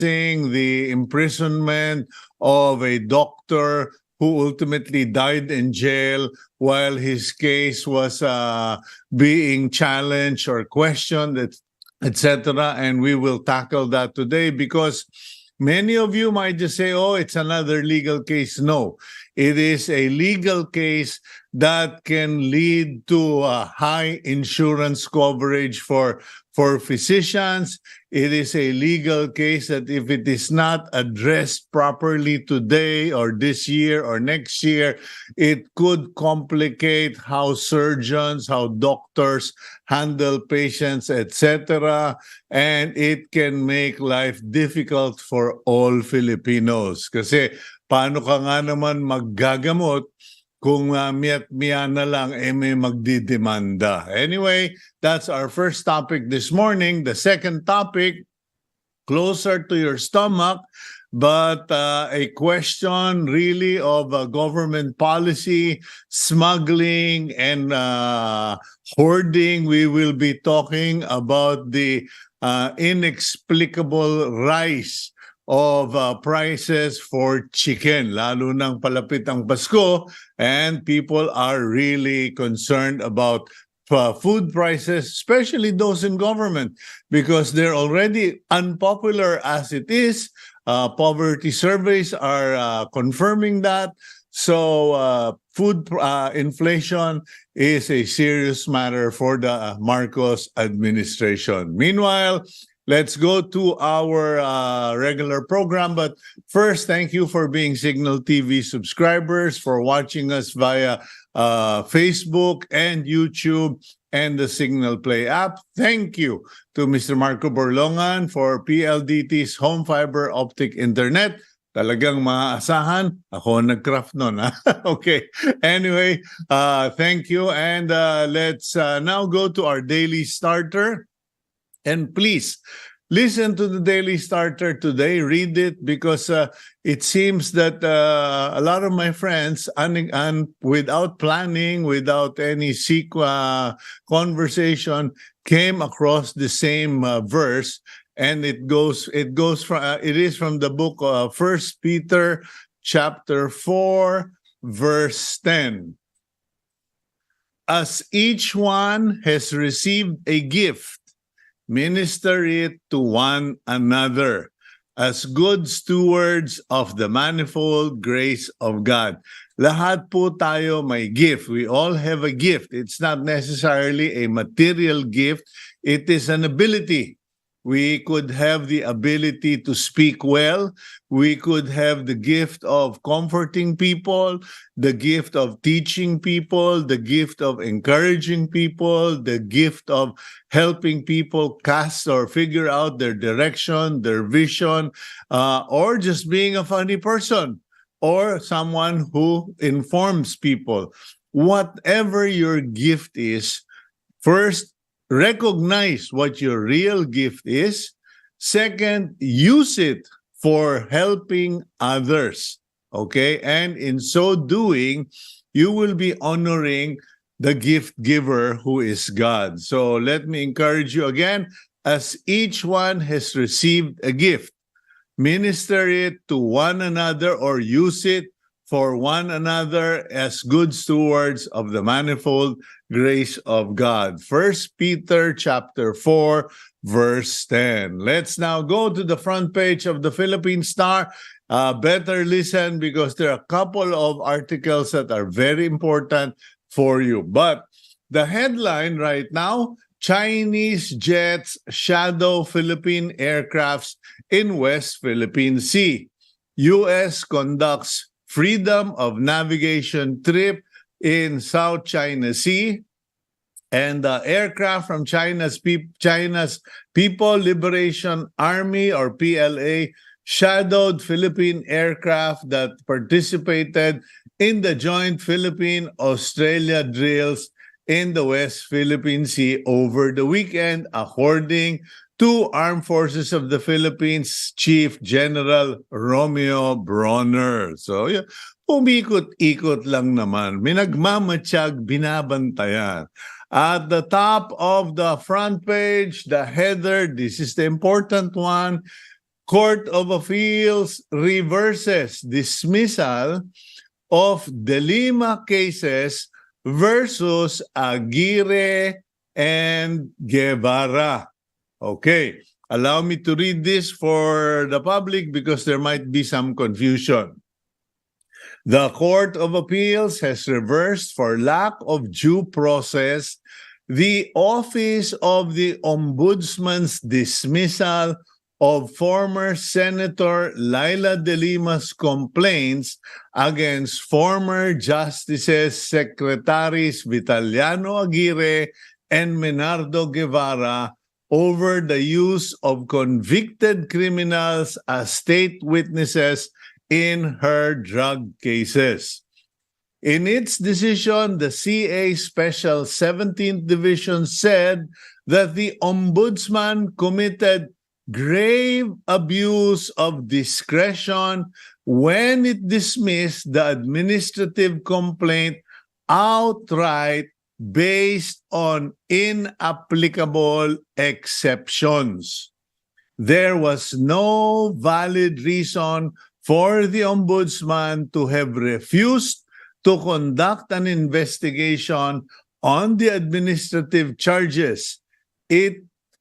the imprisonment of a doctor who ultimately died in jail while his case was being challenged or questioned, etc. And we will tackle that today because many of you might just say, oh, it's another legal case. No, it is a legal case that can lead to high insurance coverage for physicians. It is a legal case that if it is not addressed properly today or this year or next year, it could complicate how surgeons, how doctors handle patients, etc. And it can make life difficult for all Filipinos. Kasi paano ka nga naman maggagamot kung miya na lang may magdidemanda. Anyway, that's our first topic this morning. The second topic, closer to your stomach, but a question really of government policy, smuggling, and hoarding. We will be talking about the inexplicable rise of prices for chicken, lalo nang palapit ang Pasko, and people are really concerned about food prices, especially those in government, because they're already unpopular as it is. Poverty surveys are confirming that. So food inflation is a serious matter for the Marcos administration. Meanwhile, let's go to our regular program. But first, thank you for being Cignal TV subscribers, for watching us via Facebook and YouTube and the Cignal Play app. Thank you to Mr. Marco Borlongan for PLDT's home fiber optic internet. Talagang maasahan. Ako nag-craft nun. Okay. Anyway, thank you. And let's now go to our daily starter. And please, listen to the Daily Starter today. Read it because it seems that a lot of my friends, without planning, without any conversation, came across the same verse, and it is from the book of 1 Peter chapter 4, verse 10. As each one has received a gift, minister it to one another as good stewards of the manifold grace of God. Lahat po tayo may gift. We all have a gift. It's not necessarily a material gift. It is an ability. We could have the ability to speak well. We could have the gift of comforting people, the gift of teaching people, the gift of encouraging people, the gift of helping people cast or figure out their direction, their vision, or just being a funny person or someone who informs people. Whatever your gift is, first, recognize what your real gift is. Second, use it for helping others. Okay? And in so doing, you will be honoring the gift giver who is God. So let me encourage you again, as each one has received a gift, minister it to one another or use it for one another as good stewards of the manifold grace of God. 1 Peter chapter 4, verse 10. Let's now go to the front page of the Philippine Star. Better listen because there are a couple of articles that are very important for you. But the headline right now, Chinese jets shadow Philippine aircrafts in West Philippine Sea. U.S. conducts freedom of navigation trip in South China Sea, and the aircraft from China's People Liberation Army, or PLA, shadowed Philippine aircraft that participated in the joint Philippine-Australia drills in the West Philippine Sea over the weekend, according to Armed Forces of the Philippines Chief General Romeo Bronner. So, yeah, umikot-ikot lang naman. Minagmamatsyag, binabantayan. At the top of the front page, the header, this is the important one, Court of Appeals reverses dismissal of De Lima cases versus Aguirre and Guevara. Okay, allow me to read this for the public because there might be some confusion. The Court of Appeals has reversed for lack of due process the Office of the Ombudsman's dismissal of former Senator Laila De Lima's complaints against former Justices Secretaries Vitaliano Aguirre and Menardo Guevara over the use of convicted criminals as state witnesses in her drug cases. In its decision, the CA Special 17th Division said that the Ombudsman committed grave abuse of discretion when it dismissed the administrative complaint outright based on inapplicable exceptions. There was no valid reason for the Ombudsman to have refused to conduct an investigation on the administrative charges.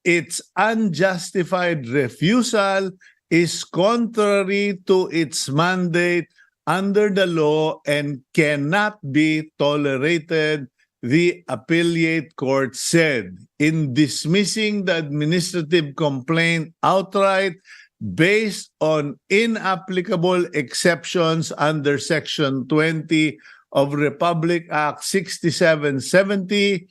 Its unjustified refusal is contrary to its mandate under the law and cannot be tolerated, the appellate court said. In dismissing the administrative complaint outright based on inapplicable exceptions under Section 20 of Republic Act 6770,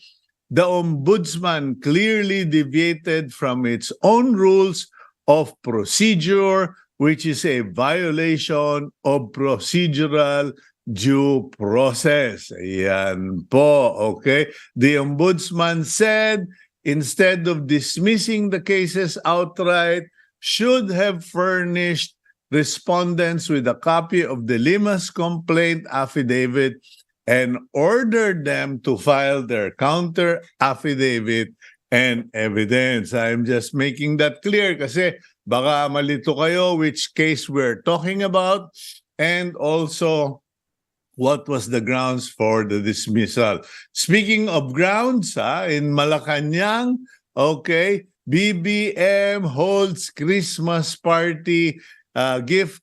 the Ombudsman clearly deviated from its own rules of procedure, which is a violation of procedural due process. Ayan po, okay? The Ombudsman said, instead of dismissing the cases outright, should have furnished respondents with a copy of De Lima's complaint affidavit and ordered them to file their counter affidavit and evidence. I'm just making that clear kasi baka malito kayo which case we're talking about and also what was the grounds for the dismissal. Speaking of grounds, in Malacanang, okay, BBM holds Christmas party,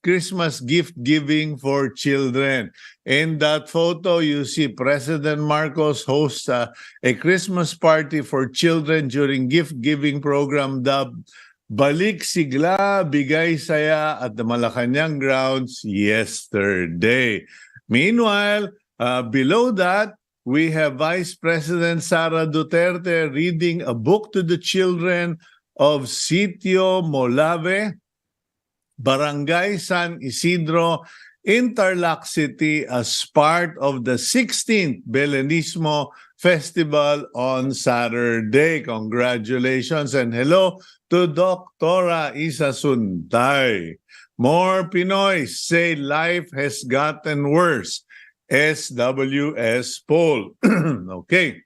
Christmas gift giving for children. In that photo, you see President Marcos hosts a Christmas party for children during gift giving program dubbed Balik Sigla Bigay Saya at the Malacanang grounds yesterday. Meanwhile, below that, we have Vice President Sara Duterte reading a book to the children of Sitio Molave, Barangay San Isidro, Interlac City as part of the 16th Belenismo Festival on Saturday. Congratulations and hello to Dr. Isa Suntay. More Pinoys say life has gotten worse. SWS poll. Okay.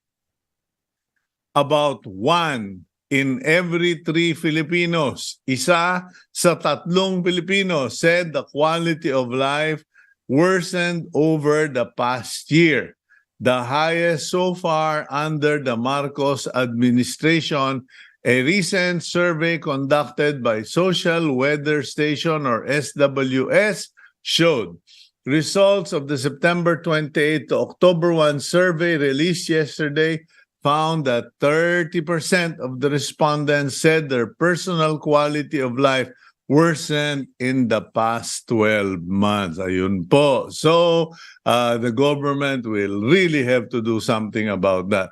About 1 in every 3 Filipinos, isa sa 3 Filipinos said the quality of life worsened over the past year, the highest so far under the Marcos administration. A recent survey conducted by Social Weather Station or SWS showed results of the September 28 to October 1 survey released yesterday found that 30% of the respondents said their personal quality of life worsened in the past 12 months. Ayun po. So, the government will really have to do something about that.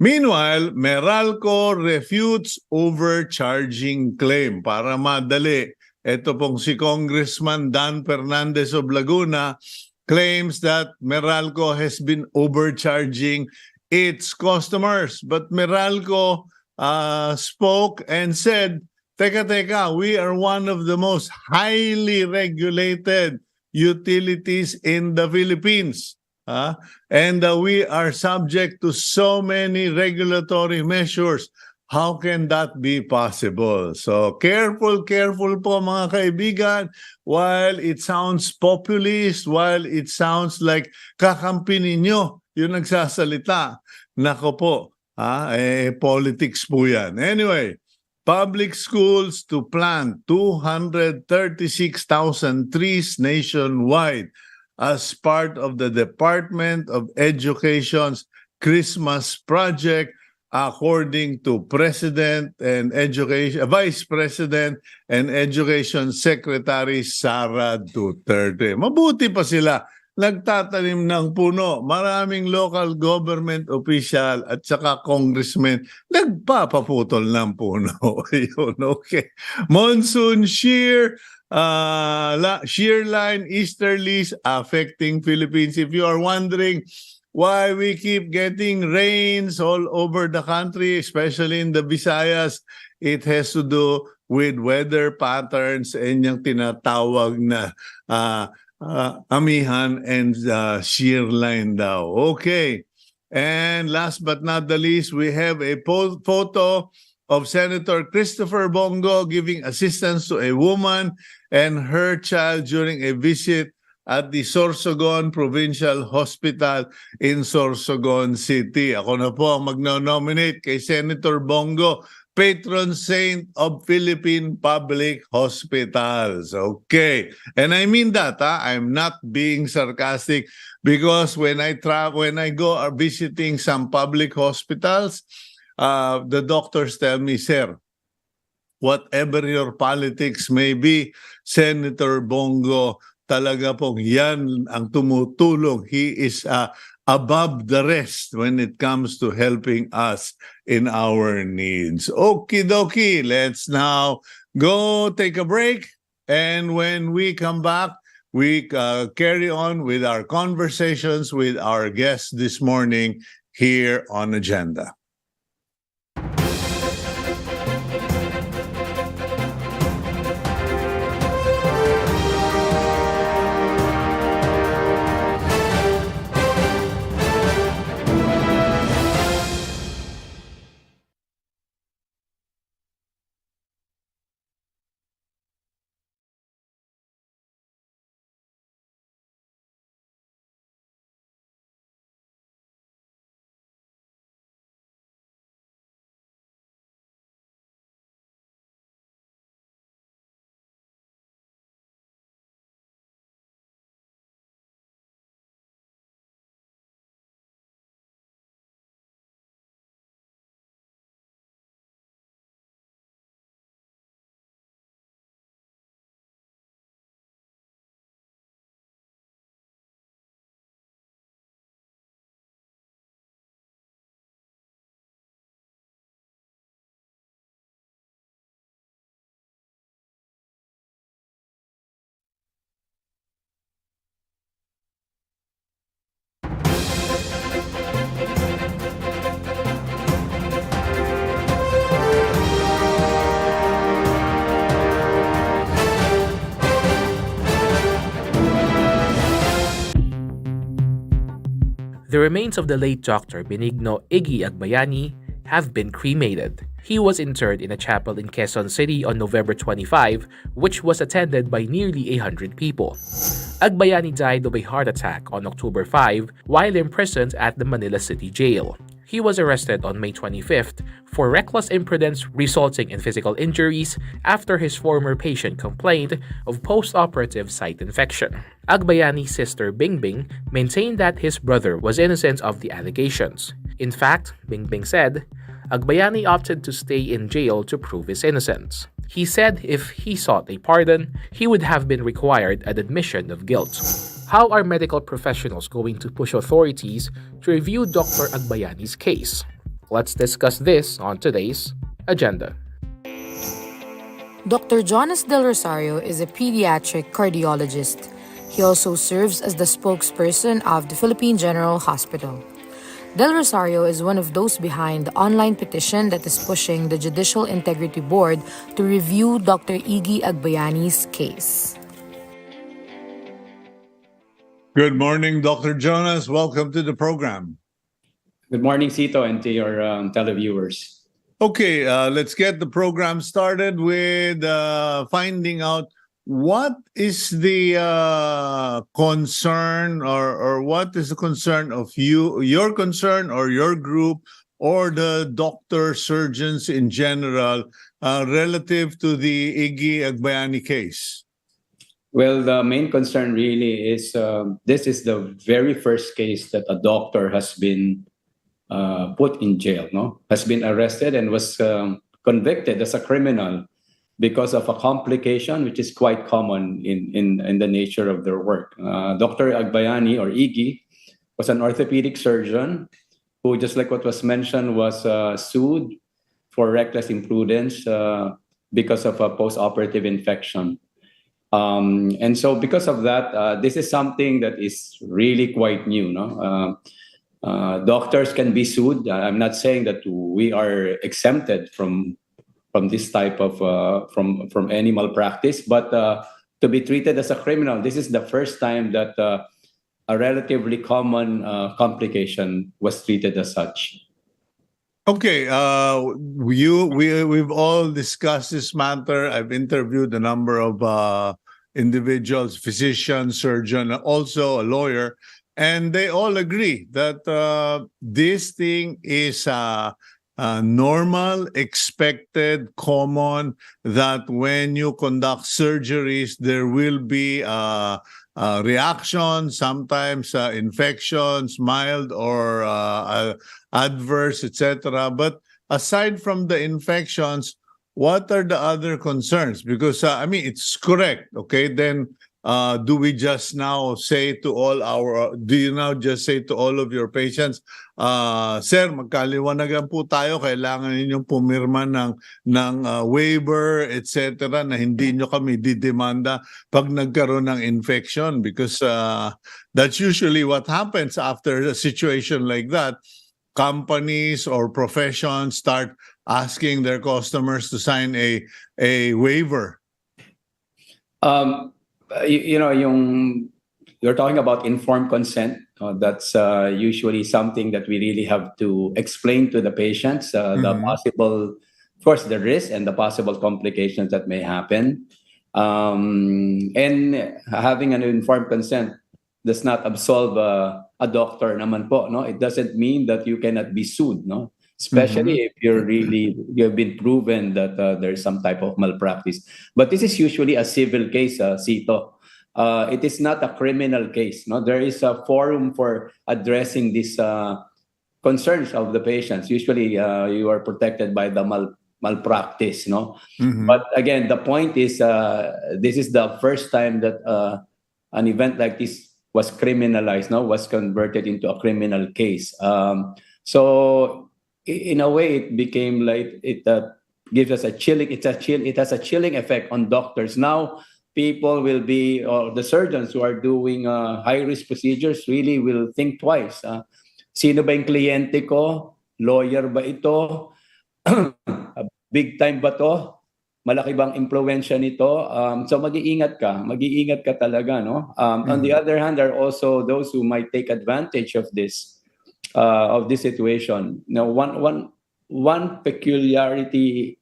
Meanwhile, Meralco refutes overcharging claim. Para madali, ito pong si Congressman Dan Fernandez of Laguna claims that Meralco has been overcharging its customers. But Meralco spoke and said, Teka, we are one of the most highly regulated utilities in the Philippines. And we are subject to so many regulatory measures How can that be possible? So careful po mga kaibigan. While it sounds populist, while it sounds like kakampi ninyo yung nagsasalita, nako po, politics po yan. Anyway, public schools to plant 236,000 trees nationwide as part of the Department of Education's Christmas project, according to President and Vice President and Education Secretary Sara Duterte. Mabuti pa sila nagtatanim ng puno. Maraming local government official at saka congressmen nagpapaputol ng puno. Ayun, okay. Monsoon shear line easterlies affecting Philippines. If you are wondering why we keep getting rains all over the country, especially in the Visayas, it has to do with weather patterns and yung tinatawag na amihan and shear line daw. Okay. And last but not the least, we have a photo of Senator Christopher Bongo giving assistance to a woman and her child during a visit at the Sorsogon Provincial Hospital in Sorsogon City. Ako na po ang magno-nominate kay Senator Bongo, patron saint of Philippine public hospitals. Okay. And I mean that, I'm not being sarcastic, because when I go visiting some public hospitals, the doctors tell me, sir, whatever your politics may be, Senator Bongo, talaga pong yan ang tumutulong. He is above the rest when it comes to helping us in our needs. Okie dokie, let's now go take a break. And when we come back, we carry on with our conversations with our guests this morning here on Agenda. The remains of the late Dr. Benigno Iggy Agbayani have been cremated. He was interred in a chapel in Quezon City on November 25, which was attended by nearly 100 people. Agbayani died of a heart attack on October 5 while imprisoned at the Manila City Jail. He was arrested on May 25th for reckless imprudence resulting in physical injuries after his former patient complained of post-operative site infection. Agbayani's sister Bingbing maintained that his brother was innocent of the allegations. In fact, Bingbing said, Agbayani opted to stay in jail to prove his innocence. He said if he sought a pardon, he would have been required an admission of guilt. How are medical professionals going to push authorities to review Dr. Agbayani's case? Let's discuss this on today's agenda. Dr. Jonas Del Rosario is a pediatric cardiologist. He also serves as the spokesperson of the Philippine General Hospital. Del Rosario is one of those behind the online petition that is pushing the Judicial Integrity Board to review Dr. Iggy Agbayani's case. Good morning, Dr. Jonas. Welcome to the program. Good morning, Cito, and to your televiewers. Okay, let's get the program started with finding out what is the concern, or what is the concern of your concern or your group or the doctor surgeons in general relative to the Iggy Agbayani case. Well, the main concern really is this is the very first case that a doctor has been put in jail, has been arrested and was convicted as a criminal because of a complication which is quite common in the nature of their work. Dr. Agbayani, or Iggy, was an orthopedic surgeon who, just like what was mentioned, was sued for reckless imprudence because of a post-operative infection. And so because of that, this is something that is really quite new. Doctors can be sued. I'm not saying that we are exempted from this type of from any malpractice, but to be treated as a criminal, this is the first time that a relatively common complication was treated as such. Okay, we've all discussed this matter. I've interviewed a number of individuals, physician, surgeon, also a lawyer, and they all agree that this thing is normal, expected, common, that when you conduct surgeries, there will be reactions, sometimes infections, mild or adverse, etc. But aside from the infections, what are the other concerns? Because it's correct. Okay, then do we just now say to all our? Do you now just say to all of your patients, "Sir, magkaliwanagan po tayo. Kailangan ninyong pumirma ng waiver, etc. na hindi nyo kami didemanda pag nagkaroon ng infection," because that's usually what happens after a situation like that. Companies or professions start asking their customers to sign a waiver. You're talking about informed consent. That's usually something that we really have to explain to the patients, the possible, of course, the risk and the possible complications that may happen. And having an informed consent does not absolve a doctor naman po. It doesn't mean that you cannot be sued. Especially if you've been proven that there's some type of malpractice. But this is usually a civil case, Cito. It is not a criminal case. There is a forum for addressing these concerns of the patients. Usually, you are protected by the malpractice. But again, the point is, this is the first time that an event like this was criminalized. Was converted into a criminal case. So in a way, it became like it gives us a chilling. It has a chilling effect on doctors. Now, people will be, or the surgeons who are doing high-risk procedures really will think twice. Sino ba yung kliyente ko? Lawyer ba ito? Big time ba to? Malaki bang impluwensya nito? So mag-iingat ka talaga. On the other hand, there are also those who might take advantage of this situation. Now, one peculiarity,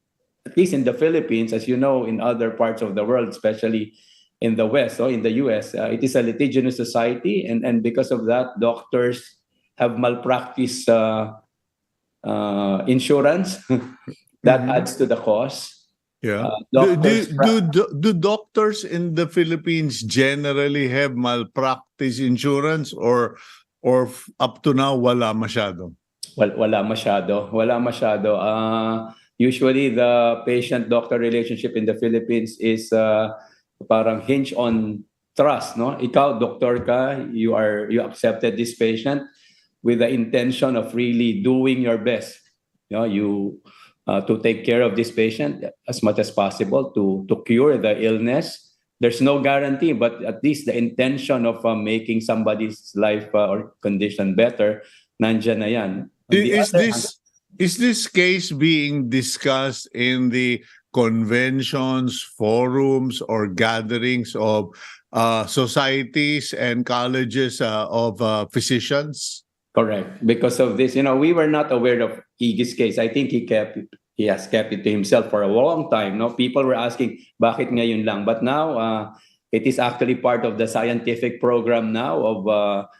at least in the Philippines, as you know, in other parts of the world, especially in the West or in the US, it is a litigious society, and because of that, doctors have malpractice insurance that adds to the cost. Yeah. Do doctors in the Philippines generally have malpractice insurance, or up to now wala masyado? Well, wala masyado. Usually the patient-doctor relationship in the Philippines is parang hinge on trust. Ikaw, doctor ka, you accepted this patient with the intention of really doing your best. To take care of this patient as much as possible to cure the illness. There's no guarantee, but at least the intention of making somebody's life or condition better, nandyan na yan. Is this case being discussed in the conventions, forums, or gatherings of societies and colleges of physicians? Correct. Because of this, we were not aware of Iggy's case. I think he kept he has kept it to himself for a long time. No, people were asking, bakit ngayon lang? But now, it is actually part of the scientific program now of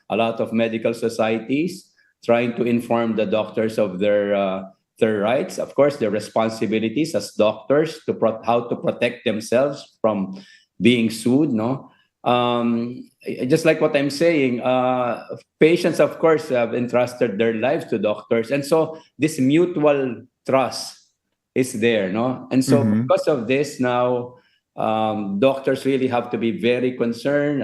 a lot of medical societies trying to inform the doctors of their rights, of course, their responsibilities as doctors to how to protect themselves from being sued. No, just like what I'm saying, patients, of course, have entrusted their lives to doctors, and so this mutual trust is there, no? And so because of this now, doctors really have to be very concerned.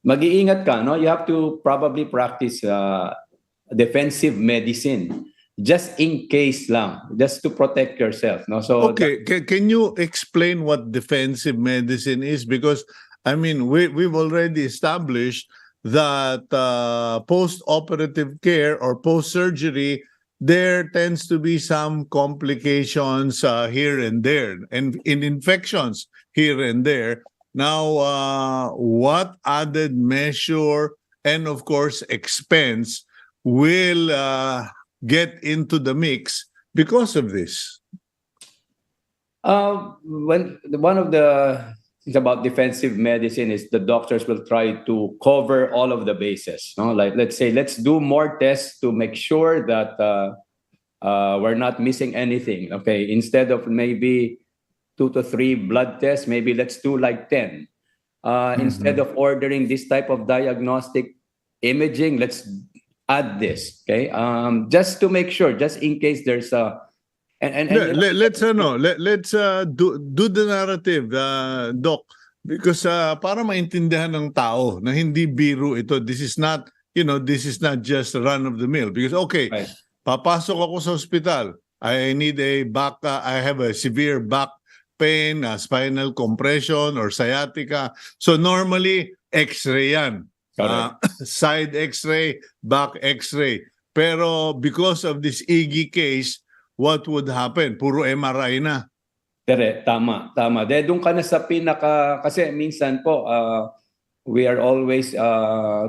Mag-iingat ka, no? You have to probably practice defensive medicine just in case lang, just to protect yourself, no? So Okay, can you explain what defensive medicine is? Because, I mean, we've already established that post-operative care or post-surgery, there tends to be some complications here and there, and in infections here and there. Now, what added measure and, of course, expense will get into the mix because of this? when one of the things about defensive medicine is the doctors will try to cover all of the bases. No? Like, let's say, let's do more tests to make sure that we're not missing anything. Okay, instead of maybe 2 to 3 blood tests, maybe let's do like 10. Instead of ordering this type of diagnostic imaging, let's add this. Okay, just to make sure, just in case there's a Let's do the narrative, Doc, because para maintindihan ng tao na hindi biro ito. This is not, this is not just a run of the mill. Because okay, Right. papasok ako sa ospital. I need a back. I have a severe back pain, spinal compression or sciatica. So normally X-ray yan. Side X-ray, back X-ray. Pero because of this Iggy case, what would happen? Puro MRI na. Correct, tama. Doon ka na sa kasi minsan po, we are always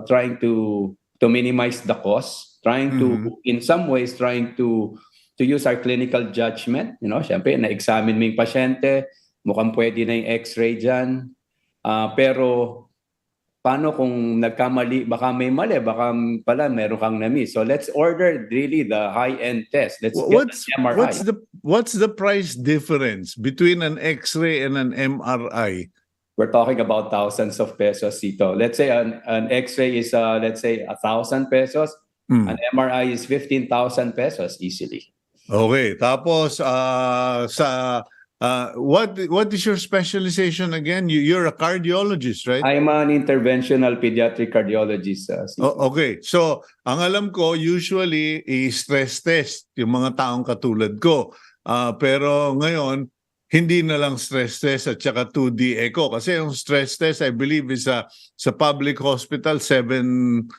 trying to minimize the cost, trying to, in some ways, trying to use our clinical judgment. Siyempre, na-examine mo yung pasyente, mukhang pwede na yung X-ray dyan. Pero, paano kung nagkamali, baka may mali, baka pala meron kang na-miss. So let's order really the high-end test. Let's get an MRI. What's the price difference between an X-ray and an MRI? We're talking about thousands of pesos, Cito. Let's say an X-ray is, let's say, 1,000 pesos. An MRI is 15,000 pesos easily. Okay. Tapos, what is your specialization again? You're a cardiologist, right? I'm an interventional pediatric cardiologist. Okay. So, ang alam ko, usually, i-stress test yung mga taong katulad ko. Pero ngayon, hindi na lang stress test at saka 2D echo. Kasi yung stress test, I believe, is sa public hospital, 8,000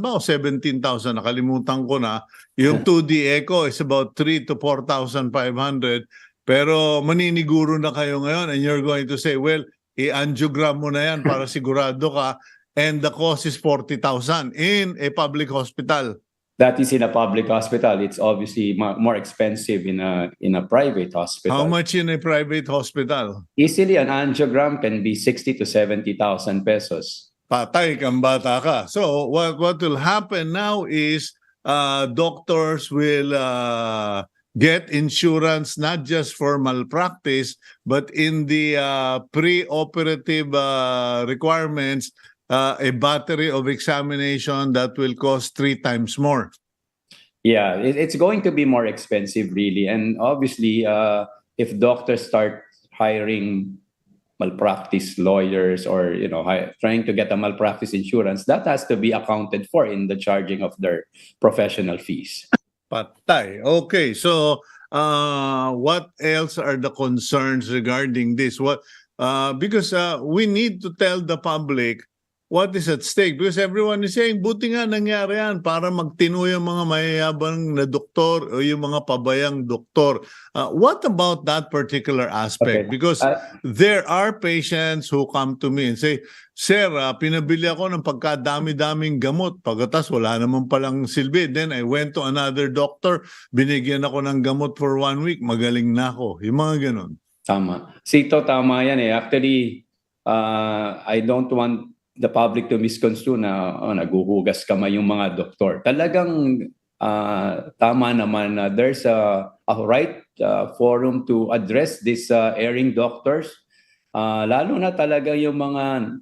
ba o 17,000? Nakalimutan ko na. Yung 2D echo is about 3 to 4,500. Pero maniniguro na kayo ngayon and you're going to say, well, i-angiogram mo na yan para sigurado ka and the cost is 40,000 in a public hospital. That is in a public hospital. It's obviously more expensive in a private hospital. How much in a private hospital? Easily, an angiogram can be 60 to 70,000 pesos. Patay kang bata ka. So what will happen now is doctors will get insurance not just for malpractice, but in the pre-operative requirements, a battery of examination that will cost 3 times more. Yeah, it's going to be more expensive, really. And obviously, if doctors start hiring malpractice lawyers or trying to get a malpractice insurance, that has to be accounted for in the charging of their professional fees. Patay. Okay, so what else are the concerns regarding this? Because we need to tell the public what is at stake? Because everyone is saying, buti nga nangyari yan para magtino yung mga mayayabang na doktor o yung mga pabayang doktor. What about that particular aspect? Okay. Because there are patients who come to me and say, Sir, pinabili ako ng pagkadami-daming gamot. Pagkatas, wala naman palang silbi. Then I went to another doctor, binigyan ako ng gamot for 1 week, magaling na ako. Yung mga ganun. Tama. Sito, tama yan eh. Actually, I don't want the public to misconstrue na naguhugas kamay yung mga doktor. Talagang tama naman na there's a right forum to address these erring doctors. Lalo na talaga yung mga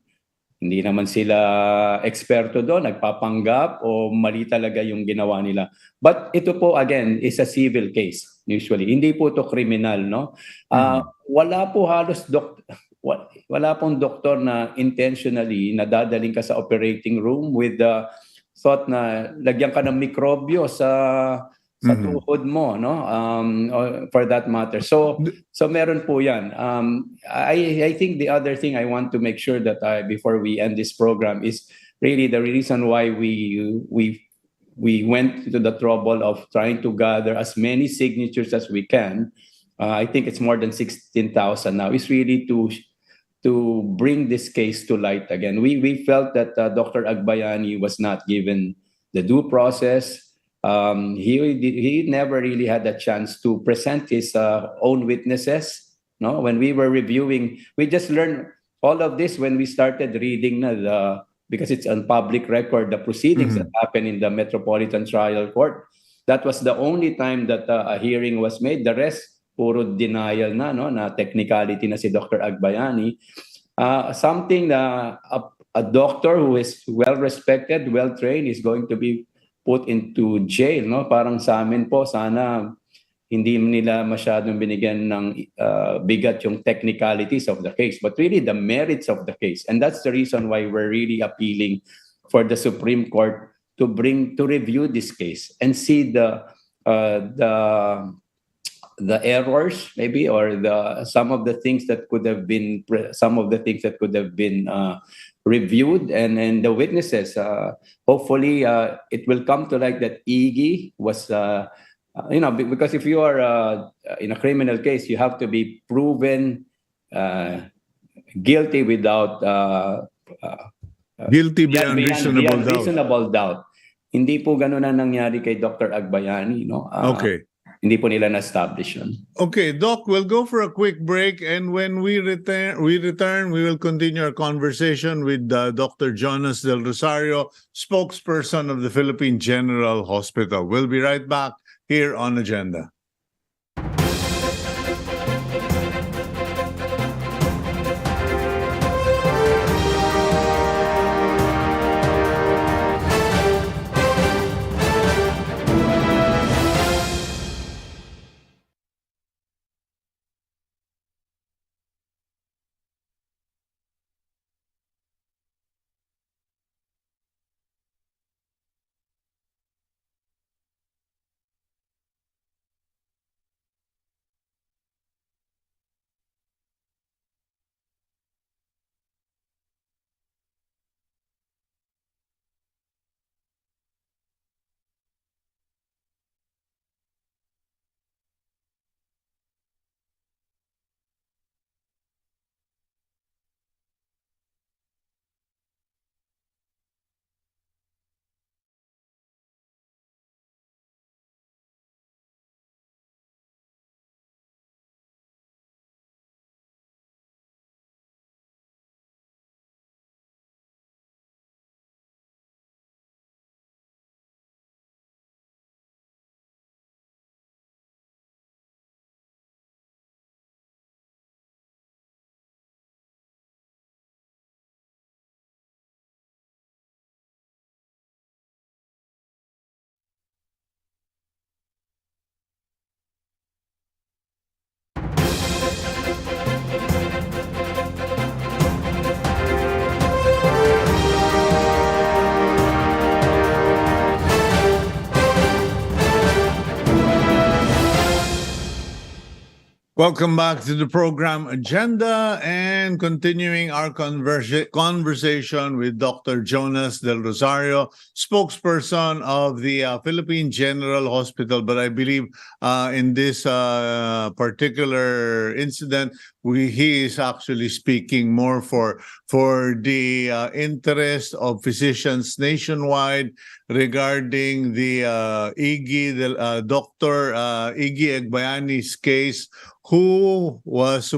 hindi naman sila eksperto doon, nagpapanggap o mali talaga yung ginawa nila. But ito po again is a civil case usually. Hindi po to criminal, no? Wala po halos wala pong doktor na intentionally nadadaling ka sa operating room with the thought na lagyan ka ng mikrobyo sa tuhod mo, no? For that matter. So meron po 'yan. I think the other thing I want to make sure that before we end this program is really the reason why we went to the trouble of trying to gather as many signatures as we can. I think it's more than 16,000 now. Is really to bring this case to light again. We felt that Dr. Agbayani was not given the due process. He never really had a chance to present his own witnesses. No, when we were reviewing, we just learned all of this when we started reading because it's on public record, the proceedings that happened in the Metropolitan Trial Court. That was the only time that a hearing was made. The rest, puro denial na, no, na technicality na si Dr. Agbayani. Something na a doctor who is well-respected, well-trained is going to be put into jail, no? Parang sa amin po, sana hindi nila masyadong binigyan ng bigat yung technicalities of the case, but really the merits of the case. And that's the reason why we're really appealing for the Supreme Court to review this case and see the errors maybe, or some of the things that could have been reviewed, and the witnesses. Hopefully, it will come to light that Iggy was, because if you are in a criminal case, you have to be proven guilty without guilty beyond reasonable doubt. Hindi po ganun na nangyari kay Dr. Agbayani, no? Okay. Hindi po nila na-establish yun. Okay, Doc, we'll go for a quick break, and when we return, we will continue our conversation with Dr. Jonas Del Rosario, spokesperson of the Philippine General Hospital. We'll be right back here on Agenda. Welcome back to the program agenda and continuing our conversation with Dr. Jonas Del Rosario, spokesperson of the Philippine General Hospital. But I believe in this particular incident, he is actually speaking more for the interest of physicians nationwide regarding the Dr. Iggy Agbayani's case, who was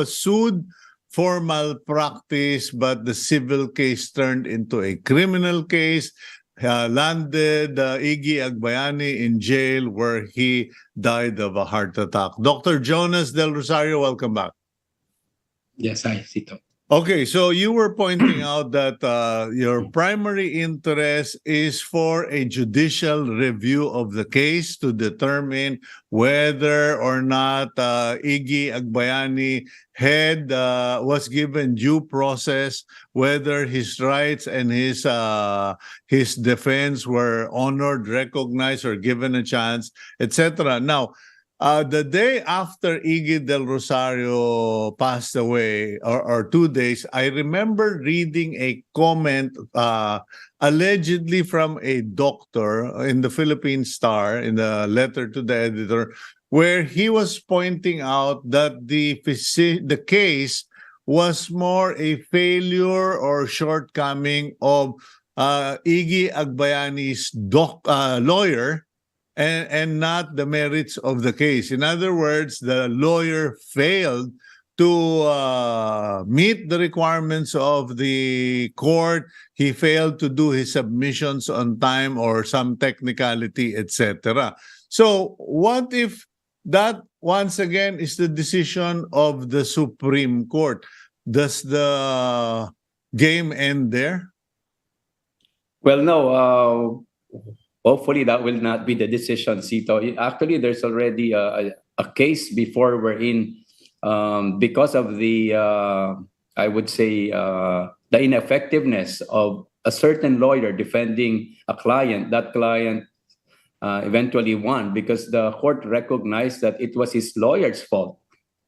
sued for malpractice, but the civil case turned into a criminal case, landed Iggy Agbayani in jail, where he died of a heart attack. Dr. Jonas Del Rosario, welcome back. Yes, hi, Cito. Okay, so you were pointing out that your primary interest is for a judicial review of the case to determine whether or not Iggy Agbayani was given due process, whether his rights and his defense were honored, recognized, or given a chance, etc. Now, the day after Iggy Del Rosario passed away, or 2 days, I remember reading a comment allegedly from a doctor in the Philippine Star, in a letter to the editor, where he was pointing out that the case was more a failure or shortcoming of Iggy Agbayani's lawyer, and not the merits of the case. In other words, the lawyer failed to meet the requirements of the court. He failed to do his submissions on time, or some technicality, etc. So what if that, once again, is the decision of the Supreme Court? Does the game end there? Well, no. Hopefully, that will not be the decision, Cito. Actually, there's already a case before we're in, because of the, I would say, the ineffectiveness of a certain lawyer defending a client. That client eventually won because the court recognized that it was his lawyer's fault,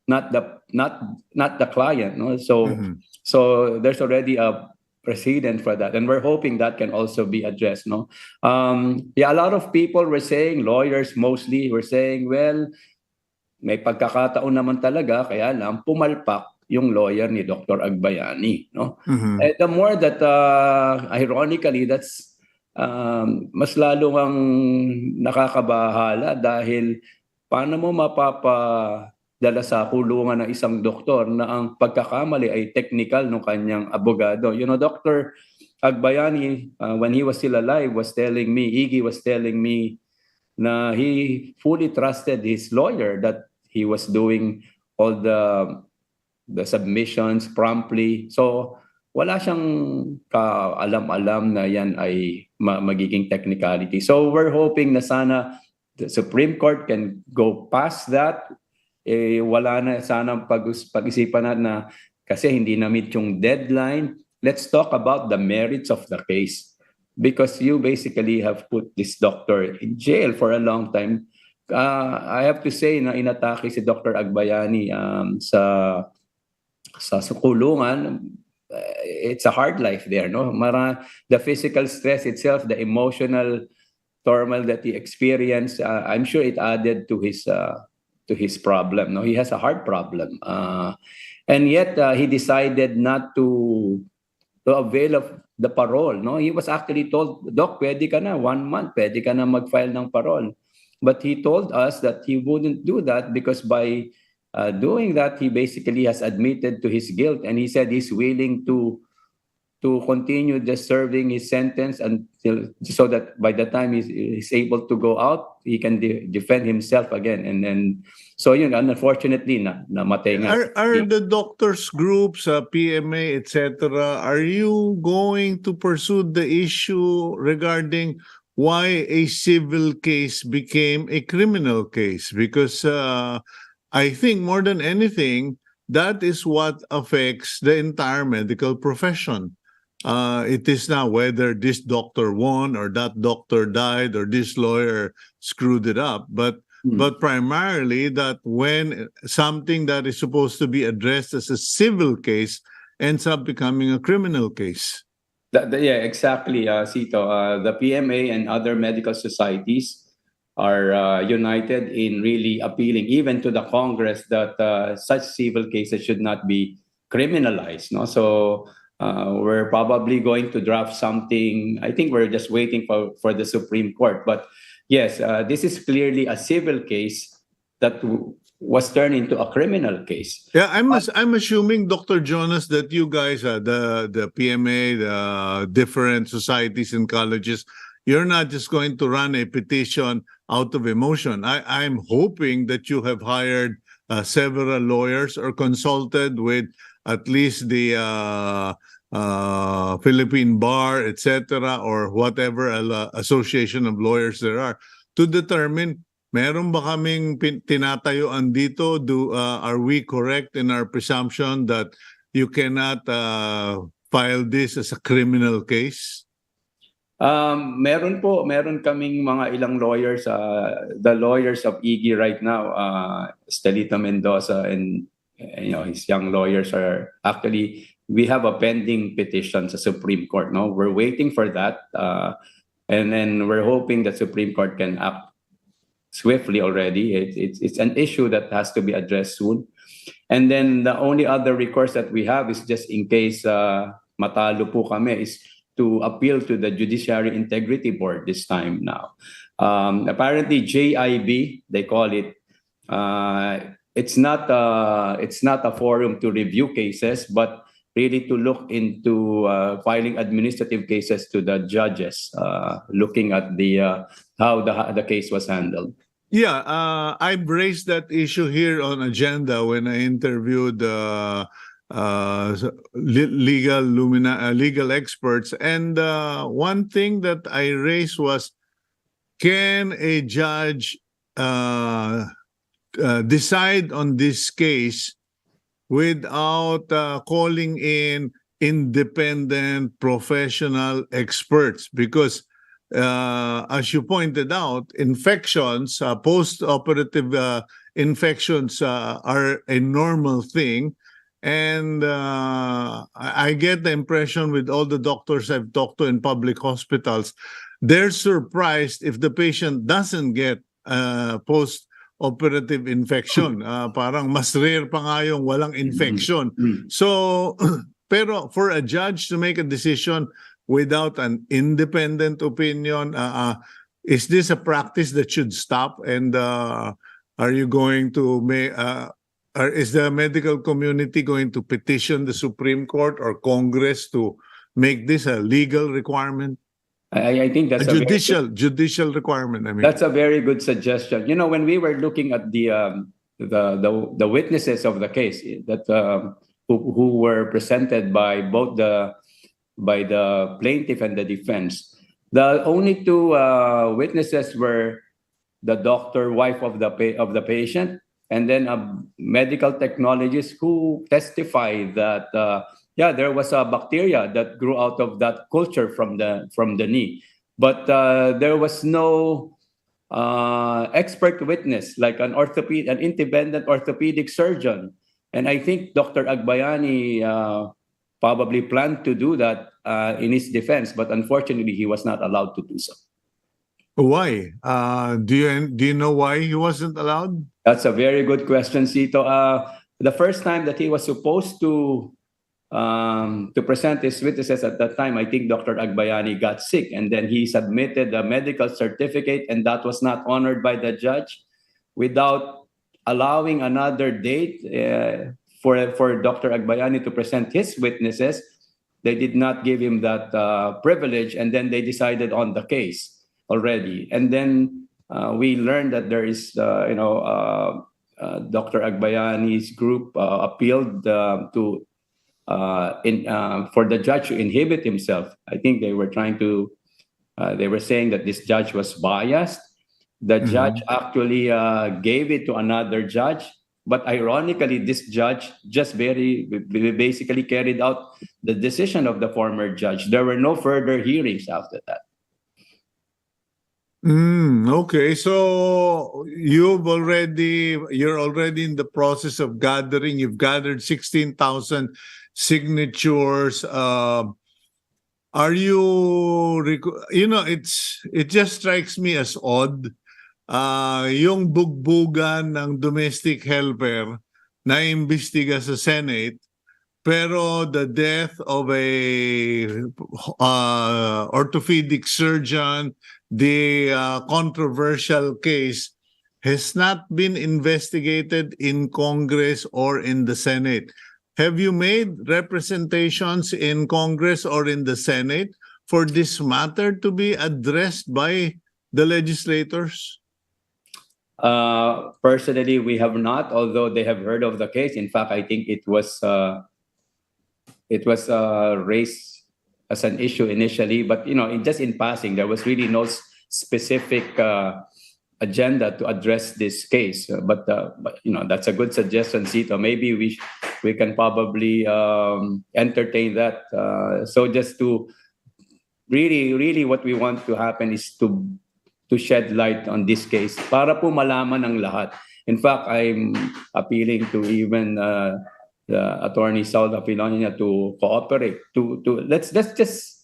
not the client. No? So there's already a precedent for that, and we're hoping that can also be addressed. No, a lot of people were saying, lawyers mostly were saying, well, may pagkakataon naman talaga, kaya lang pumalpak yung lawyer ni Dr. Agbayani. No, the more that ironically, that's mas lalo ang nakakabahala, dahil paano mo dala sa kulungan ng isang doktor na ang pagkakamali ay technical ng kanyang abogado. You know, Dr. Agbayani, when he was still alive, Iggy was telling me na he fully trusted his lawyer, that he was doing all the submissions promptly. So wala siyang kaalam-alam na yan ay magiging technicality. So we're hoping na sana the Supreme Court can go past that. Wala na sana pag-isipan na kasi hindi na-meet yung deadline. Let's talk about the merits of the case, because you basically have put this doctor in jail for a long time. I have to say na inatake si Dr. Agbayani sa kulungan. It's a hard life there, no? The physical stress itself, the emotional turmoil that he experienced, I'm sure it added to his problem. No, he has a heart problem, and yet he decided not to avail of the parole. No, he was actually told, Doc, pwede ka na 1 month, pwede ka na mag-file ng parole. But he told us that he wouldn't do that because by doing that, he basically has admitted to his guilt, and he said he's willing to continue just serving his sentence until, so that by the time he's able to go out, he can defend himself again. And so yun, unfortunately, namatay nga. Are the doctors groups, PMA, etc., are you going to pursue the issue regarding why a civil case became a criminal case? Because I think more than anything, that is what affects the entire medical profession. It is now whether this doctor won or that doctor died or this lawyer screwed it up. But but primarily that when something that is supposed to be addressed as a civil case ends up becoming a criminal case. Yeah, exactly, Cito. The PMA and other medical societies are united in really appealing even to the Congress that such civil cases should not be criminalized. No, so we're probably going to draft something. I think we're just waiting for the Supreme Court. But yes, this is clearly a civil case that was turned into a criminal case. Yeah, I'm assuming, Dr. Jonas, that you guys, the PMA, the different societies and colleges, you're not just going to run a petition out of emotion. I'm hoping that you have hired several lawyers or consulted with at least the Philippine Bar, etc., or whatever association of lawyers there are, to determine, meron ba kaming tinatayuan dito? Are we correct in our presumption that you cannot file this as a criminal case? Meron kaming mga ilang lawyers, the lawyers of Iggy right now, Estelita Mendoza and his young lawyers are actually, we have a pending petition sa Supreme Court. No, we're waiting for that, and then we're hoping that Supreme Court can act swiftly already. It's an issue that has to be addressed soon. And then the only other recourse that we have is just in case matalo po kami is to appeal to the Judiciary Integrity Board this time now. Apparently JIB, they call it, it's not a forum to review cases, but really to look into filing administrative cases to the judges, looking at how the case was handled. Yeah, I've raised that issue here on agenda when I interviewed legal experts, and one thing that I raised was, can a judge decide on this case without calling in independent professional experts? Because as you pointed out, infections, post-operative infections are a normal thing. And I get the impression with all the doctors I've talked to in public hospitals, they're surprised if the patient doesn't get post-operative infection. Parang mas rare pa nga yung walang infection. So, pero for a judge to make a decision without an independent opinion, is this a practice that should stop? And are you going to make... is the medical community going to petition the Supreme Court or Congress to make this a legal requirement? I think that's a judicial requirement. I mean, that's a very good suggestion. You know, when we were looking at the witnesses of the case that who were presented by both the plaintiff and the defense, the only two witnesses were the doctor, wife of the patient, and then a medical technologist who testified that there was a bacteria that grew out of that culture from the knee, but there was no expert witness like an independent orthopedic surgeon. And I think Dr. Agbayani probably planned to do that in his defense, but unfortunately he was not allowed to do so. Why? Do you know why he wasn't allowed? That's a very good question, Cito. The first time that he was supposed to present his witnesses at that time, I think Dr. Agbayani got sick, and then he submitted a medical certificate, and that was not honored by the judge. Without allowing another date for Dr. Agbayani to present his witnesses, they did not give him that privilege, and then they decided on the case already. And then we learned that there is, Dr. Agbayani's group appealed for the judge to inhibit himself. I think they were they were saying that this judge was biased. The judge actually gave it to another judge. But ironically, this judge just basically carried out the decision of the former judge. There were no further hearings after that. Okay, so you're already in the process of gathering. You've gathered 16,000 signatures. Are you, it just strikes me as odd. Yung bugbugan ng domestic helper na imbestiga sa Senate, pero the death of a orthopedic surgeon, the controversial case, has not been investigated in Congress or in the Senate. Have you made representations in Congress or in the Senate for this matter to be addressed by the legislators? Personally, we have not, although they have heard of the case. In fact, I think it was raised as an issue initially, but just in passing, there was really no specific agenda to address this case. But that's a good suggestion, Cito. Maybe we can probably entertain that. So just to really what we want to happen is to shed light on this case para po malaman ng lahat. In fact, I'm appealing to even the Attorney Saul Apilonia to cooperate. To let's just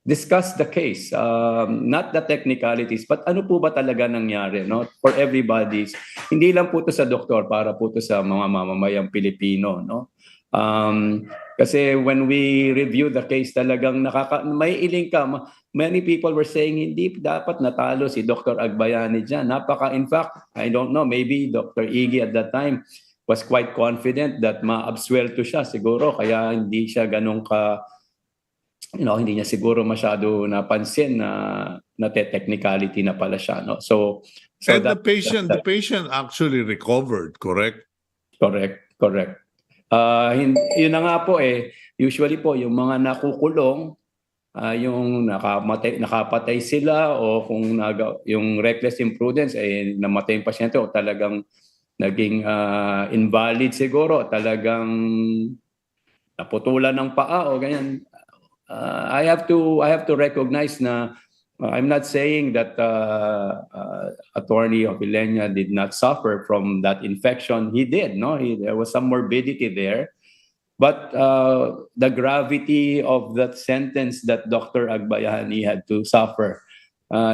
discuss the case, not the technicalities, but ano po ba talaga nangyari, no? For everybody's, hindi lang po to sa doktor, para po to sa mga mamamayang Pilipino, no? Kasi when we review the case, talagang may iling ka. Many people were saying hindi dapat natalo si Dr. Agbayani dyan. In fact, I don't know, maybe Dr. Iggy at that time was quite confident that ma-absuelto siya siguro, kaya hindi siya ganun hindi niya siguro masyado napansin na technicality na pala siya, no? So and the patient actually recovered, correct? Correct. Yun na nga po usually po yung mga nakukulong, yung nakapatay sila, o kung yung reckless imprudence namatay yung pasyente, o talagang naging invalid siguro, talagang naputulan ng paa o ganyan. I have to recognize na I'm not saying that Attorney Opilenia did not suffer from that infection. He did, no? There was some morbidity there. But the gravity of that sentence that Dr. Agbayani had to suffer,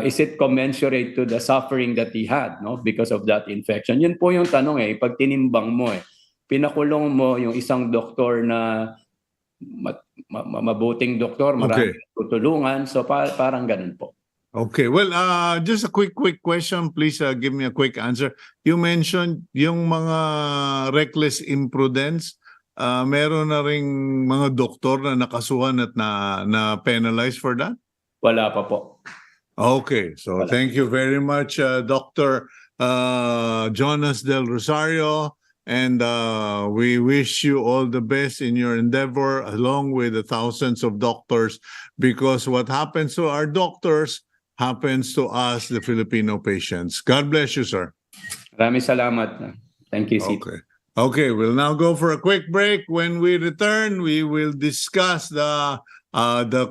is it commensurate to the suffering that he had, no? Because of that infection? Yun po yung tanong pag tinimbang mo pinakulong mo yung isang doktor na mabuting doktor, maraming tutulungan, so parang ganun po. Okay, well, just a quick question, please give me a quick answer. You mentioned yung mga reckless imprudence, meron na ring mga doktor na nakasuhan at na penalized for that? Wala pa po. Okay, so thank you very much, Dr. Jonas Del Rosario, and we wish you all the best in your endeavor, along with the thousands of doctors, because what happens to our doctors happens to us, the Filipino patients. God bless you, sir. Maraming salamat. Thank you, Cito. Okay, we'll now go for a quick break. When we return, we will discuss the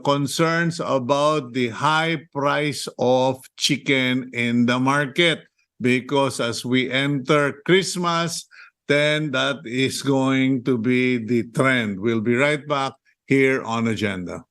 concerns about the high price of chicken in the market, because as we enter Christmas, then that is going to be the trend. We'll be right back here on Agenda.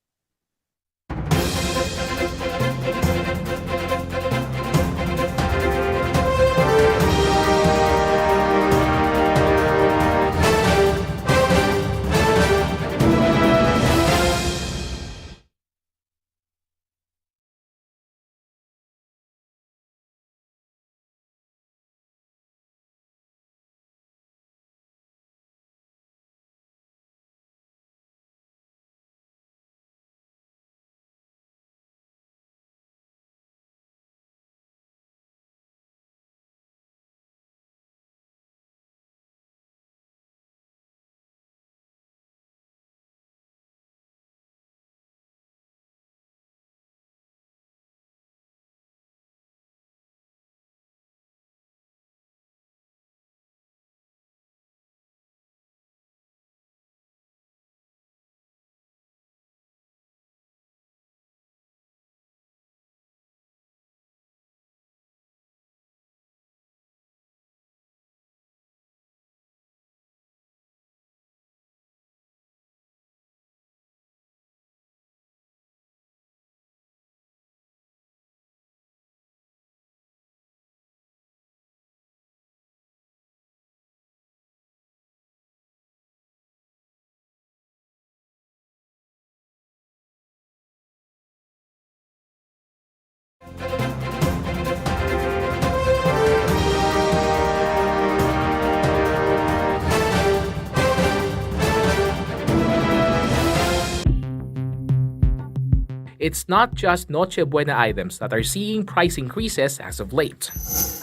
It's not just Noche Buena items that are seeing price increases as of late.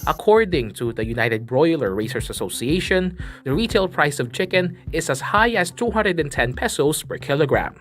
According to the United Broiler Raisers Association, the retail price of chicken is as high as 210 pesos per kilogram.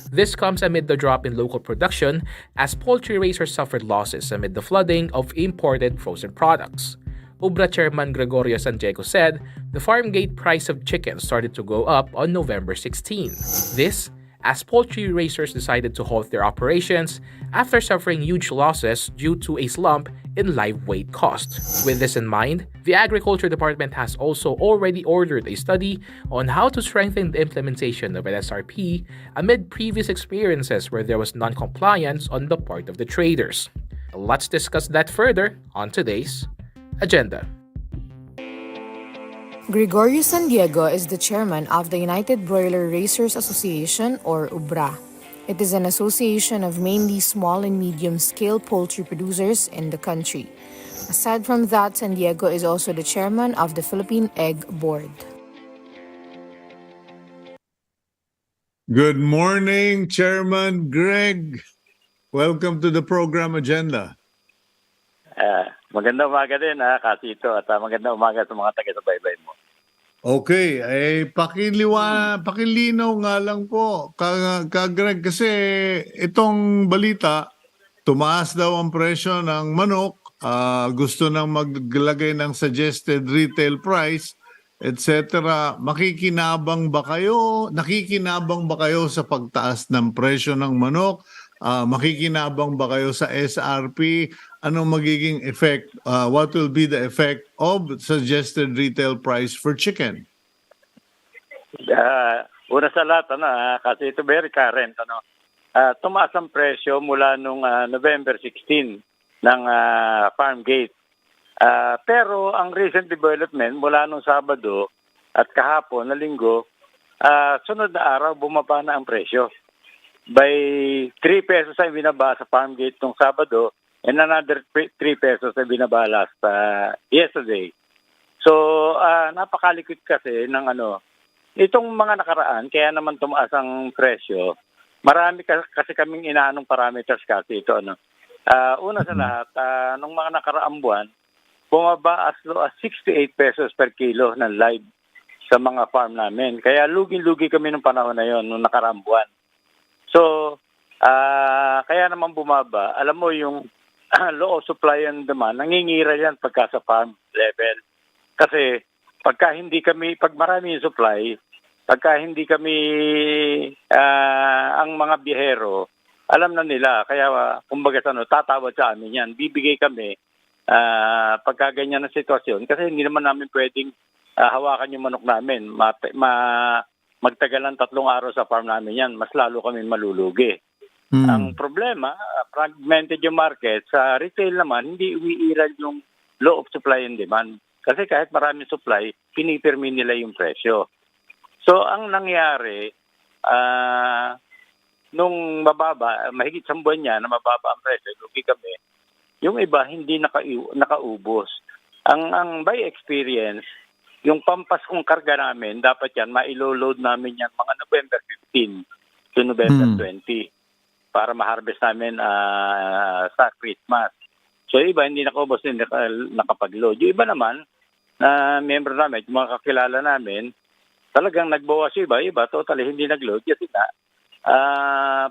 This comes amid the drop in local production as poultry raisers suffered losses amid the flooding of imported frozen products. Ubra Chairman Gregorio said the farm gate price of chicken started to go up on November 16. This as poultry raisers decided to halt their operations after suffering huge losses due to a slump in live weight cost. With this in mind, the Agriculture Department has also already ordered a study on how to strengthen the implementation of an SRP amid previous experiences where there was non-compliance on the part of the traders. Let's discuss that further on today's agenda. Gregorio San Diego is the chairman of the United Broiler Raisers Association, or UBRA. It is an association of mainly small and medium-scale poultry producers in the country. Aside from that, San Diego is also the chairman of the Philippine Egg Board. Good morning, Chairman Greg. Welcome to the program agenda. Magandang umaga din, Cito, at magandang umaga sa mga taga-subaybay mo. Okay, pakilinaw nga lang po, Greg, kasi itong balita, tumaas daw ang presyo ng manok, gusto nang maglagay ng suggested retail price, etc. Nakikinabang ba kayo sa pagtaas ng presyo ng manok? Makikinabang ba kayo sa SRP? Anong magiging effect? What will be the effect of suggested retail price for chicken? Una sa lahat, kasi ito very current. Tumaas ang presyo mula nung November 16 ng farm gate. Pero ang recent development mula nung Sabado at kahapon na Linggo, sunod na araw bumaba na ang presyo. By 3 pesos ay binaba sa farm gate nung Sabado and another 3 pesos ay binaba last yesterday. So, napakalikot kasi ng itong mga nakaraan, kaya naman tumaas ang presyo. Marami kasi kaming inaanong parameters kasi ito. Una sa lahat, nung mga nakaraang buwan, bumaba as low as 68 pesos per kilo ng live sa mga farm namin. Kaya lugi-lugi kami nung panahon na yon, nung nakaraang buwan. So, kaya naman bumaba. Alam mo yung law of supply and demand, nangingira yan pagka sa farm level. Kasi pag marami yung supply, pagka hindi kami ang mga biyahero, alam na nila. Kaya kumbaga tatawad sa amin yan. Bibigay kami pagka ganyan na sitwasyon. Kasi hindi naman namin pwedeng hawakan yung manok namin. Magtagal ng 3 araw sa farm namin yan, mas lalo kami malulugi. Ang problema, fragmented yung market. Sa retail naman, hindi umiiral yung law of supply and demand. Kasi kahit maraming supply, pinipirmi nila yung presyo. So, ang nangyari, nung mahigit 1 buwan niya na mababa ang presyo, lugi kami, yung iba hindi nakaubos. Ang by experience, yung pampaskong karga namin, dapat yan, mailo-load namin yan mga November 15 to November 20 para ma-harvest namin sa Christmas. So, iba, hindi nakaubos, hindi nakapag-load. Yung iba naman, na member namin, yung mga kakilala namin, talagang nagbawas yung iba, totally hindi nag-load. Kasi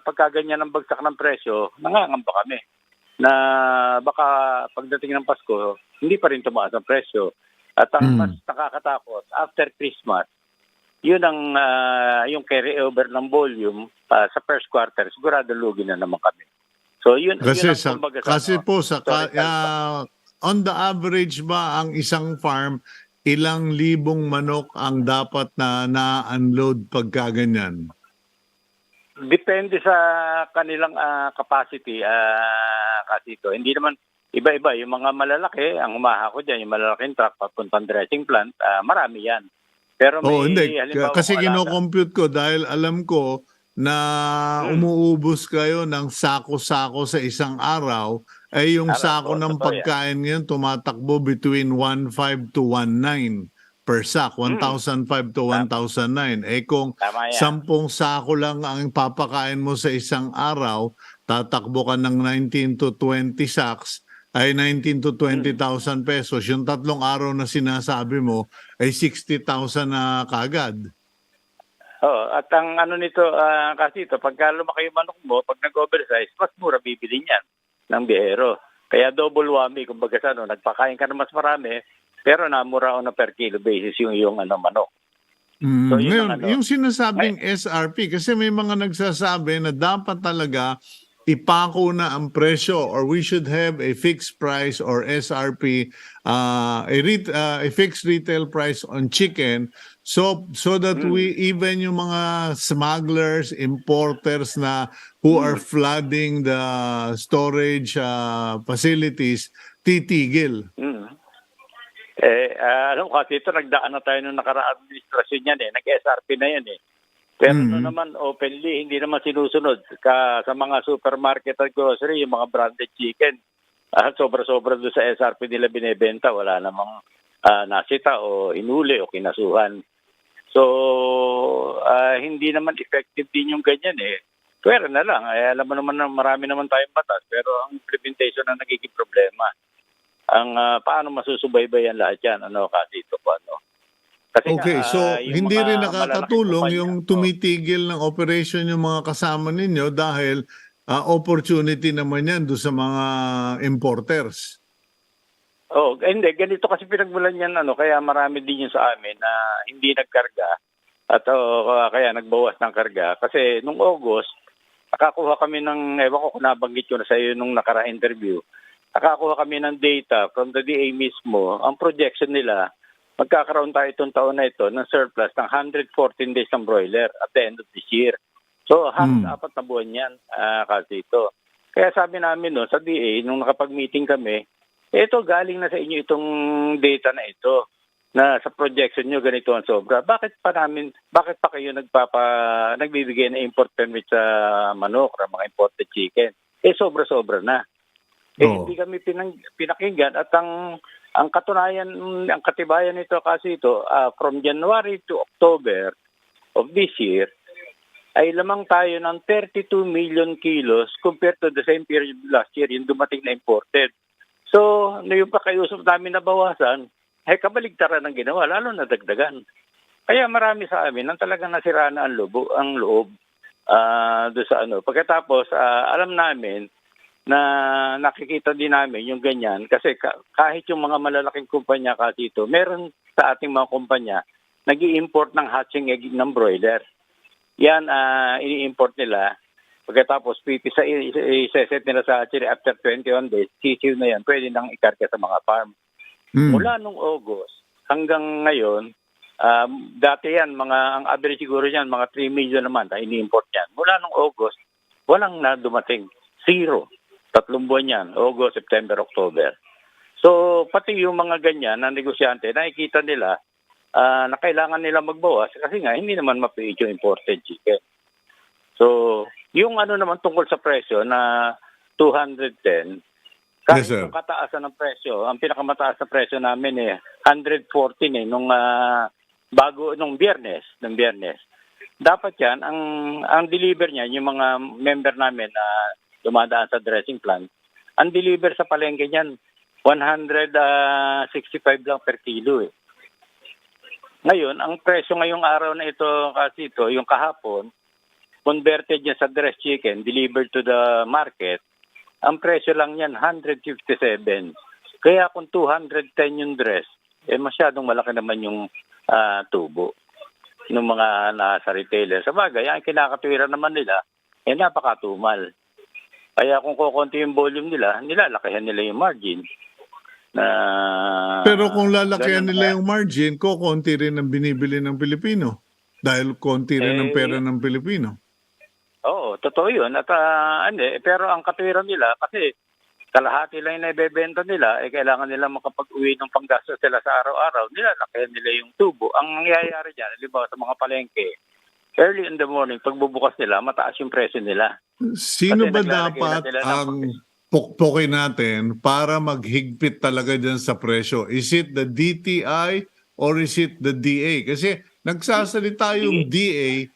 pagka ganyan ang bagsak ng presyo, nangangamba kami na baka pagdating ng Pasko, hindi pa rin tumaas ang presyo. At ang mas nakakatakot, after Christmas, yun ang yung carry-over ng volume sa first quarter, sigurado lugi na naman kami. So yun, Kasi, yun on the average ba ang isang farm, ilang libong manok ang dapat na na-unload pagka ganyan? Depende sa kanilang capacity, Cito. Hindi naman iba-iba. Yung mga malalaki, ang humahako dyan, yung malalaking truck papuntang dressing plant, marami yan. Pero may kasi kino-compute ko dahil alam ko na umuubos kayo ng sako-sako sa isang araw, ay yung sako ng pagkain ngayon tumatakbo between 1.5 to 1.9. per sack, 1,005 to 1,009. Eh kung Tama yan. 10 sako lang ang papakain mo sa isang araw, tatakbo ka ng 19 to 20 sacks, ay 19 to 20,000 pesos. Yung 3 araw na sinasabi mo ay 60,000 na kagad. Oh, at ang ano nito, kasi ito, pagka lumaki yung manok mo, pag nag-oversize, mas mura bibili niyan ng biyero. Kaya double whammy, kumbaga sa nagpakain ka na mas marami, pero namura on a per kilo basis yung manok. So, yun ang Ngayon, yung sinasabing SRP, kasi may mga nagsasabi na dapat talaga ipako na ang presyo or we should have a fixed price or SRP, a fixed retail price on chicken so that we, even yung mga smugglers, importers na who are flooding the storage facilities, titigil. Alam ko kasi ito, nagdaan na tayo nung nakaraang administrasyon yan nag-SRP na yan Pero naman openly, hindi naman sinusunod sa mga supermarket at grocery, yung mga branded chicken. Sobra-sobra doon sa SRP nila binebenta, wala namang nasita o inuli o kinasuhan. So, hindi naman effective din yung ganyan Pwera na lang. Alam mo naman na marami naman tayong batas, pero ang implementation na nagiging problema. Ang paano masusubaybayan lahat yan, kasi ito po, Kasi Okay, so hindi rin nakakatulong malalaking yung kumpanya, tumitigil ng operation yung mga kasama ninyo dahil opportunity naman yan doon sa mga importers. Hindi. Ganito kasi pinagmulan yan, kaya marami din yun sa amin na hindi nagkarga at kaya nagbawas ng karga. Kasi nung August, nakakuha kami ng, ewan ko kung nabanggit ko na sa iyo nung interview, nakakuha kami ng data from the DA mismo. Ang projection nila, magkakaroon tayo itong taon na ito ng surplus ng 114 days ng broiler at the end of this year. So, halos 4 na buwan yan kasi ito. Kaya sabi namin sa DA, nung nakapag-meeting kami, ito galing na sa inyo itong data na ito na sa projection nyo ganito ang sobra. Bakit pa kayo nagbibigay ng import permit sa manok o mga imported chicken? Sobra-sobra na. Hindi kami pinakinggan at ang katunayan, ang katibayan nito kasi ito, from January to October of this year, ay lamang tayo ng 32 million kilos compared to the same period last year, yung dumating na imported. So, yung pakiusap namin na bawasan, kabaligtaran ang ginawa, lalo na dagdagan. Kaya marami sa amin ang talagang nasira na ang loob doon sa Pagkatapos, alam namin na nakikita din namin yung ganyan kasi kahit yung mga malalaking kumpanya kasi ito, meron sa ating mga kumpanya nag-i-import ng hatching egg ng broiler. Yan, ini-import nila. Pagkatapos, iseset nila sa hatchery after 21 days, sisiw na yan, pwede nang ikarga sa mga farm. Mula nung August hanggang ngayon, dati yan, ang average siguro yan, mga 3 million naman, ini-import yan. Mula nung August, walang na dumating. 0. 3 buwan yan, August, September, October. So, pati yung mga ganyan na negosyante, nakikita nila na kailangan nila magbawas kasi nga, hindi naman mapiit yung imported chicken. So, yung naman tungkol sa presyo na 210, kahit yung kataasan ng presyo, ang pinakamataas na presyo namin 114 nung Biyernes. Dapat yan, ang deliver niya, yung mga member namin na dumadaan sa dressing plant, ang deliver sa palengke niyan, 165 lang per kilo Ngayon, ang presyo ngayong araw na ito kasi ito, yung kahapon, converted niya sa dress chicken, delivered to the market, ang presyo lang yan, 157. Kaya kung 210 yung dress, masyadong malaki naman yung tubo ng mga nasa retailer. Sa bagay, ang kinakatwiran naman nila, napakatumal. Kaya kung kukunti yung volume nila, nilalakihan nila yung margin. Pero kung lalakihan nila yung margin, kukunti rin ang binibili ng Pilipino. Dahil konti rin ang pera ng Pilipino. Oo, totoo yun. At pero ang katwiran nila, kasi kalahati lang yung naibebenta nila, kailangan nila makapag-uwi ng panggastos sila sa araw-araw, nilalakihan nila yung tubo. Ang nangyayari dyan, halimbawa sa mga palengke, early in the morning, pagbubukas nila, mataas yung presyo nila. Sino ba dapat ang pukpukin natin para maghigpit talaga dyan sa presyo? Is it the DTI or is it the DA? Kasi nagsasalita yung DA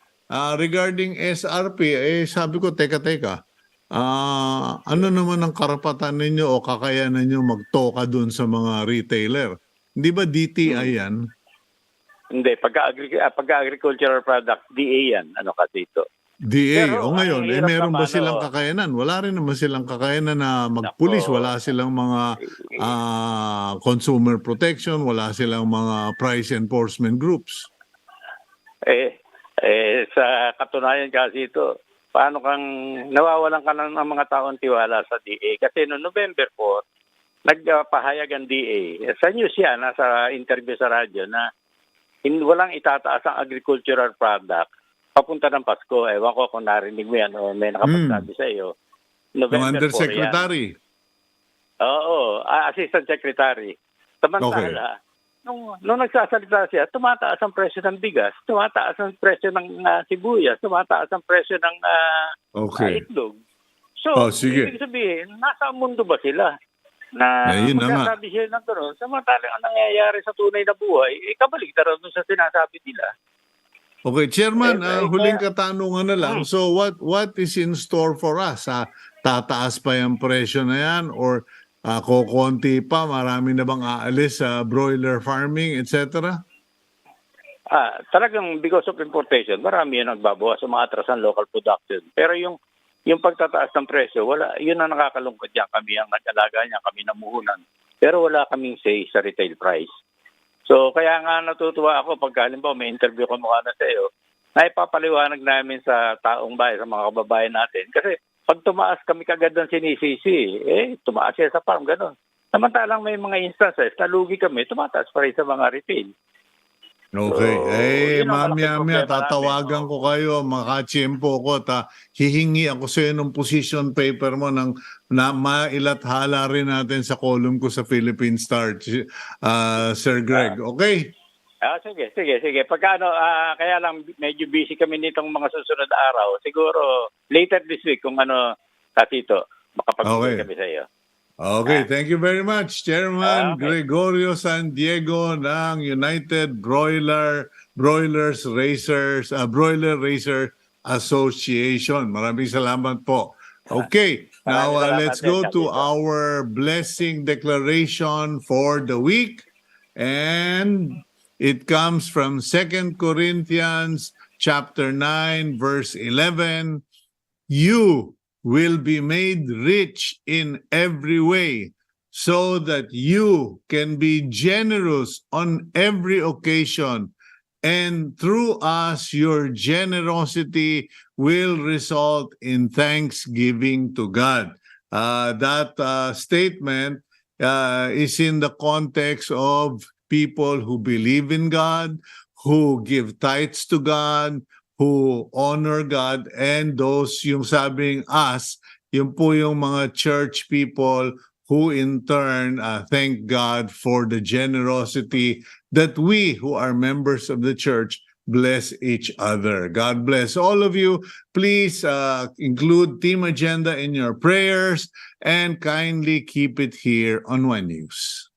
regarding SRP, sabi ko, teka. Ano naman ang karapatan ninyo o kakayanan ninyo magtoka dun sa mga retailer? Hindi ba DTI yan? Hindi, pagka-agricultural product, DA yan, kasi ito. DA, Pero, o ngayon, ang hirap meron ba naman, silang kakayanan? Wala rin naman silang kakayanan na magpulis. Nako. Wala silang mga consumer protection. Wala silang mga price enforcement groups. Sa katunayan kasi ito, paano kang nawawalan ka ng mga taong tiwala sa DA? Kasi noong November 4, nagpahayag ang DA. Sa news yan, sa interview sa radyo, na walang itataas ang agricultural product papunta ng Pasko. Ewan ko kung narinig mo yan o may nakapagsabi sa iyo. November 4 Undersecretary. yan. Oo, Assistant Secretary. Samantala, nung nagsasalita siya, tumataas ang presyo ng bigas, tumataas ang presyo ng sibuyas, tumataas ang presyo ng itlog. So, sige. ibig sabihin, nasa mundo ba sila? Na magsasabi siya ng gano'n, samantala ang nangyayari sa tunay na buhay, kabaligtaran doon sa sinasabi nila. Okay, Chairman, huling katanungan na lang. So what is in store for us? Tataas pa yung presyo na yan or kokonti pa? Marami na bang aalis sa broiler farming, etc.? Talagang because of importation, marami yung nagbabawas sa mga atrasan local production. Pero yung pagtataas ng presyo, wala, yun ang nakakalungkot yan. Kami ang nag-alaga niya, kami namuhunan. Pero wala kaming say sa retail price. So, kaya nga natutuwa ako pag halimbawa may interview ko mukha na sa iyo, na ipapaliwanag namin sa taong bayan, sa mga kababayan natin. Kasi pag tumaas kami kagad ng sinisisi, tumaas siya sa farm, gano'n. Samantalang may mga instances, nalugi kami, tumataas pa rin sa mga retail. Okay. So, Mamaya tatawagan ko kayo, makachempo ko, hihingi ako sa iyo ng position paper mo na mailathala rin natin sa column ko sa Philippine Star, Sir Greg. Okay? Sige. Pagka kaya lang medyo busy kami nitong mga susunod na araw. Siguro later this week kung Cito, makapag-uwi kami sa iyo. Okay, thank you very much, Chairman Gregorio San Diego ng United Broiler Racer Association. Maraming salamat po. Okay, now let's go to our blessing declaration for the week. And it comes from 2 Corinthians chapter 9, verse 11. You will be made rich in every way, so that you can be generous on every occasion, and through us your generosity will result in thanksgiving to God. That statement is in the context of people who believe in God, who give tithes to God, who honor God, and those yung sabing us, yung po yung mga church people who in turn thank God for the generosity that we who are members of the church bless each other. God bless all of you. Please include Team Agenda in your prayers and kindly keep it here on One News.